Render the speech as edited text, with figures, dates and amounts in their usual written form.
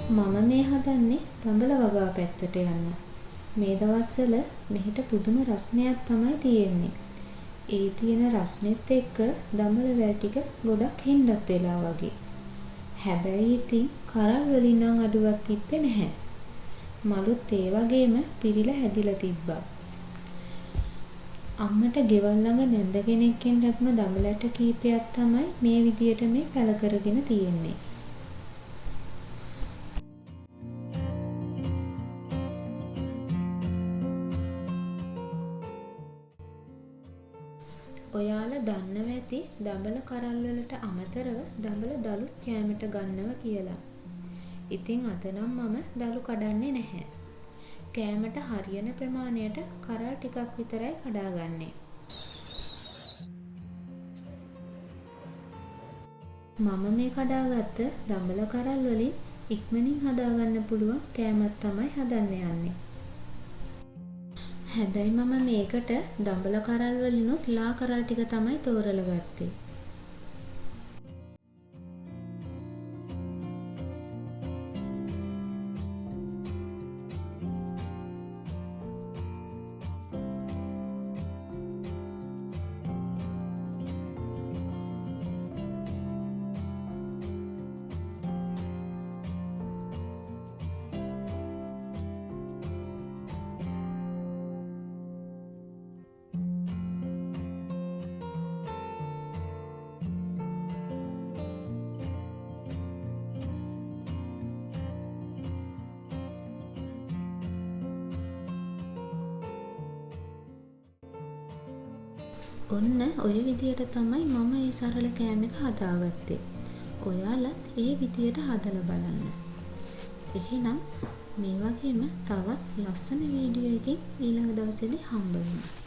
මම මේ හදන්නේ දඹල වගා පැත්තට යන්න. මේ දවස්වල මෙහෙට පුදුම රස්නයක් තමයි තියෙන්නේ. ඒ තියෙන රස්නෙත් එක්ක දඹල වැල් ටික ගොඩක් හෙන්නත් වෙලා වගේ. හැබැයි ඉතින් කරල් වලින් නම් අඩුවක් තිබ්බේ නැහැ. මලුත් ඒ වගේම පිරිලා හැදිලා තිබ්බා. අම්මට ගෙවල් ළඟ නැන්ද කෙනෙක්ගෙන් ලැබුණ දඹලට කීපයක් තමයි මේ විදියට මේ පැල කරගෙන තියෙන්නේ. ඔයාලා දන්නව ඇති දඹල කරල් වලට අමතරව දඹල දලුත් කෑමට ගන්නව කියලා. ඉතින් අද නම් මම දලු කඩන්නේ නැහැ. කෑමට හරියන ප්‍රමාණයට කරල් ටිකක් විතරයි කඩාගන්නේ. මම මේ කඩාගත්ත දඹල කරල් වලින් ඉක්මනින් හදාගන්න පුළුවන් කෑමක් තමයි හදන්න යන්නේ. හැබැයි මම මේකට දඹල කරල් වලිනුත් ලා කරල් ටික තමයි තෝරලා ගත්තේ. ඔන්න ඔය විදියට තමයි මම මේ සරල කෑම එක හදාගත්තේ. ඔයාලත් ඒ විදියට හදලා බලන්න. එහෙනම් මේ වගේම තවත් ලස්සන වීඩියෝ එකකින් ඊළඟ දවසේදී හම්බ වෙනවා.